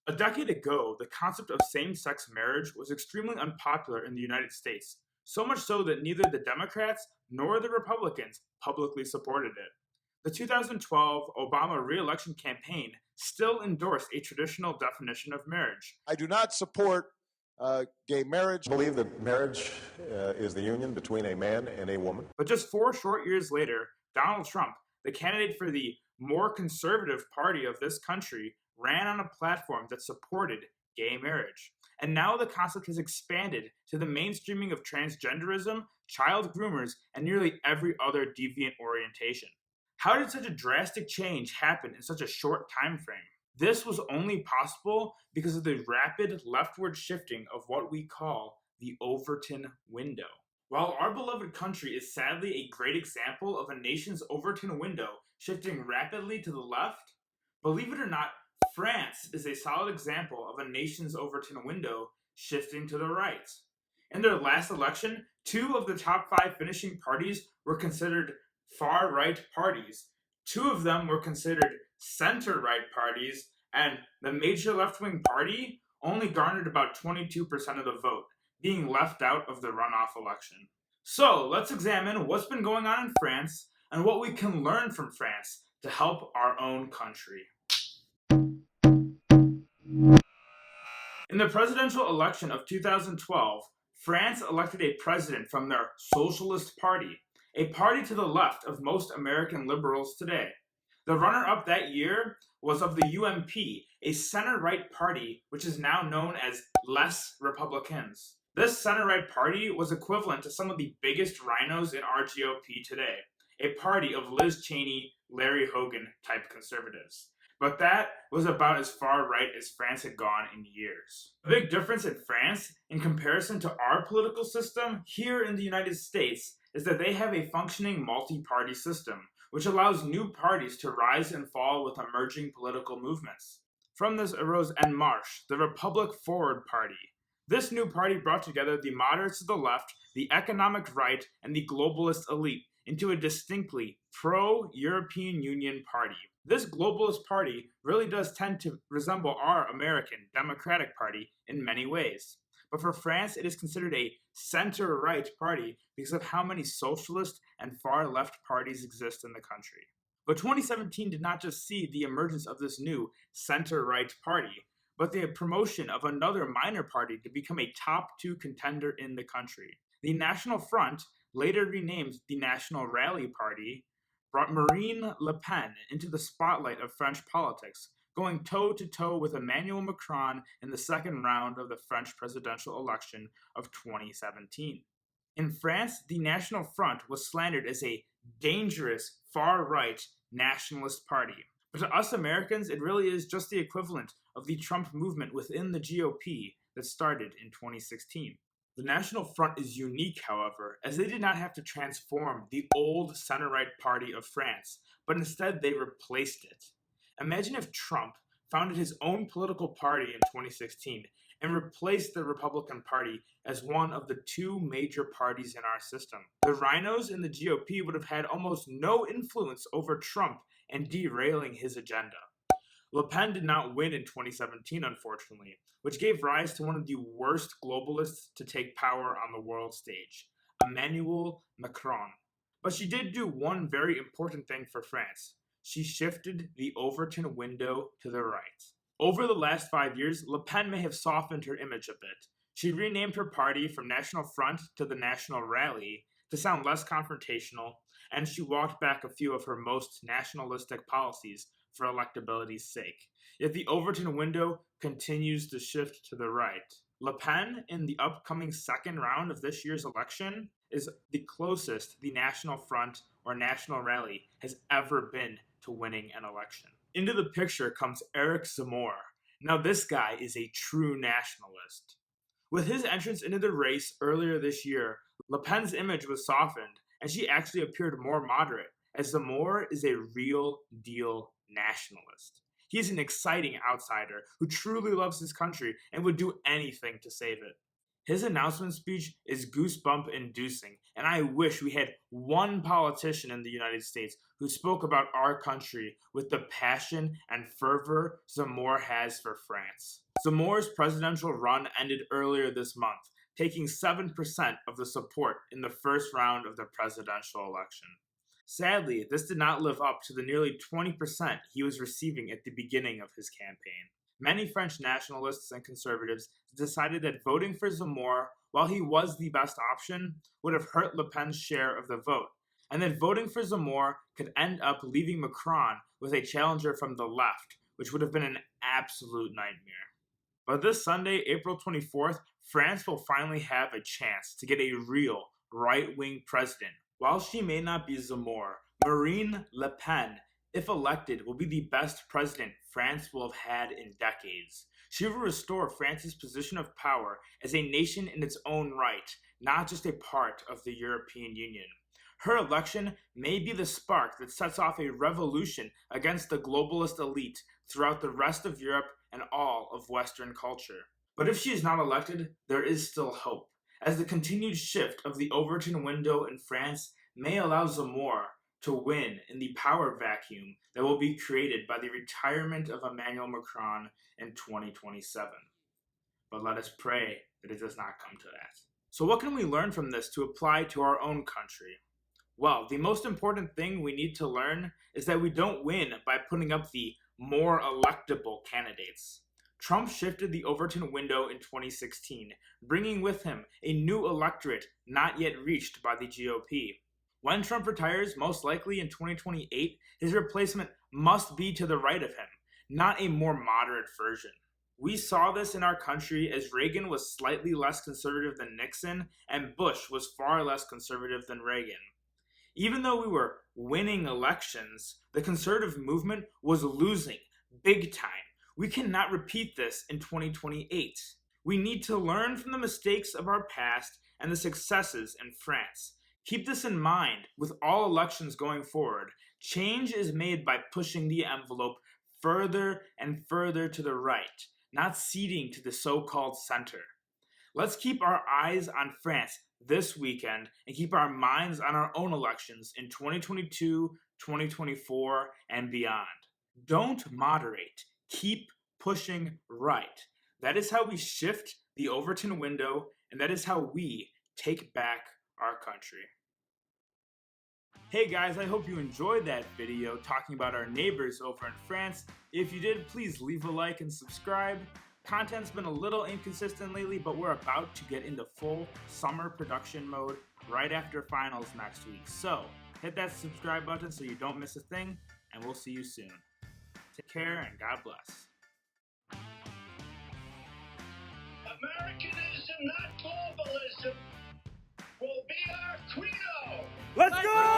A decade ago, the concept of same-sex marriage was extremely unpopular in the United States, so much so that neither the Democrats nor the Republicans publicly supported it. The 2012 Obama re-election campaign still endorsed a traditional definition of marriage. I do not support gay marriage. I believe that marriage is the union between a man and a woman. But just 4 short years later, Donald Trump, the candidate for the more conservative party of this country, ran on a platform that supported gay marriage. And now the concept has expanded to the mainstreaming of transgenderism, child groomers, and nearly every other deviant orientation. How did such a drastic change happen in such a short time frame? This was only possible because of the rapid leftward shifting of what we call the Overton Window. While our beloved country is sadly a great example of a nation's Overton window shifting rapidly to the left, believe it or not, France is a solid example of a nation's Overton window shifting to the right. In their last election, 2 of the top 5 finishing parties were considered far-right parties. 2 of them were considered center-right parties, and the major left-wing party only garnered about 22% of the vote, being left out of the runoff election. So let's examine what's been going on in France and what we can learn from France to help our own country. In the presidential election of 2012, France elected a president from their Socialist Party, a party to the left of most American liberals today. The runner-up that year was of the UMP, a center-right party which is now known as Les Républicains. This center-right party was equivalent to some of the biggest rhinos in our GOP today, a party of Liz Cheney, Larry Hogan type conservatives. But that was about as far right as France had gone in years. The big difference in France, in comparison to our political system here in the United States, is that they have a functioning multi-party system, which allows new parties to rise and fall with emerging political movements. From this arose En Marche, the Republic Forward Party. This new party brought together the moderates to the left, the economic right, and the globalist elite into a distinctly pro-European Union party. This globalist party really does tend to resemble our American Democratic Party in many ways. But for France, it is considered a center-right party because of how many socialist and far-left parties exist in the country. But 2017 did not just see the emergence of this new center-right party, but the promotion of another minor party to become a top 2 contender in the country. The National Front, later renamed the National Rally Party, brought Marine Le Pen into the spotlight of French politics, going toe-to-toe with Emmanuel Macron in the second round of the French presidential election of 2017. In France, the National Front was slandered as a dangerous, far-right nationalist party. But to us Americans, it really is just the equivalent of the Trump movement within the GOP that started in 2016. The National Front is unique, however, as they did not have to transform the old center-right party of France, but instead they replaced it. Imagine if Trump founded his own political party in 2016 and replaced the Republican Party as one of the 2 major parties in our system. The rhinos in the GOP would have had almost no influence over Trump and derailing his agenda. Le Pen did not win in 2017, unfortunately, which gave rise to one of the worst globalists to take power on the world stage, Emmanuel Macron. But she did do one very important thing for France. She shifted the Overton window to the right. Over the last 5 years, Le Pen may have softened her image a bit. She renamed her party from National Front to the National Rally to sound less confrontational, and she walked back a few of her most nationalistic policies for electability's sake. Yet the Overton window continues to shift to the right. Le Pen, in the upcoming second round of this year's election, is the closest the National Front or National Rally has ever been to winning an election. Into the picture comes Eric Zemmour. Now this guy is a true nationalist. With his entrance into the race earlier this year, Le Pen's image was softened, and she actually appeared more moderate, as Zemmour is a real deal nationalist. He's an exciting outsider who truly loves his country and would do anything to save it. His announcement speech is goosebump inducing, and I wish we had one politician in the United States who spoke about our country with the passion and fervor Zemmour has for France. Zemmour's presidential run ended earlier this month, taking 7% of the support in the first round of the presidential election. Sadly, this did not live up to the nearly 20% he was receiving at the beginning of his campaign. Many French nationalists and conservatives decided that voting for Zemmour, while he was the best option, would have hurt Le Pen's share of the vote, and that voting for Zemmour could end up leaving Macron with a challenger from the left, which would have been an absolute nightmare. But this Sunday, April 24th, France will finally have a chance to get a real right-wing president. While she may not be Zemmour, Marine Le Pen, if elected, will be the best president France will have had in decades. She will restore France's position of power as a nation in its own right, not just a part of the European Union. Her election may be the spark that sets off a revolution against the globalist elite throughout the rest of Europe and all of Western culture. But if she is not elected, there is still hope, as the continued shift of the Overton window in France may allow Zemmour to win in the power vacuum that will be created by the retirement of Emmanuel Macron in 2027. But let us pray that it does not come to that. So what can we learn from this to apply to our own country? Well, the most important thing we need to learn is that we don't win by putting up the more electable candidates. Trump shifted the Overton window in 2016, bringing with him a new electorate not yet reached by the GOP. When Trump retires, most likely in 2028, his replacement must be to the right of him, not a more moderate version. We saw this in our country as Reagan was slightly less conservative than Nixon, and Bush was far less conservative than Reagan. Even though we were winning elections, the conservative movement was losing big time. We cannot repeat this in 2028. We need to learn from the mistakes of our past and the successes in France. Keep this in mind with all elections going forward. Change is made by pushing the envelope further and further to the right, not ceding to the so-called center. Let's keep our eyes on France this weekend and keep our minds on our own elections in 2022, 2024, and beyond. Don't moderate. Keep pushing right. That is how we shift the Overton window, and that is how we take back our country. Hey guys, I hope you enjoyed that video talking about our neighbors over in France. If you did, please leave a like and subscribe. Content's been a little inconsistent lately, but we're about to get into full summer production mode right after finals next week. So hit that subscribe button so you don't miss a thing, and we'll see you soon. Take care and God bless. Americanism, not globalism, will be our credo. Let's go!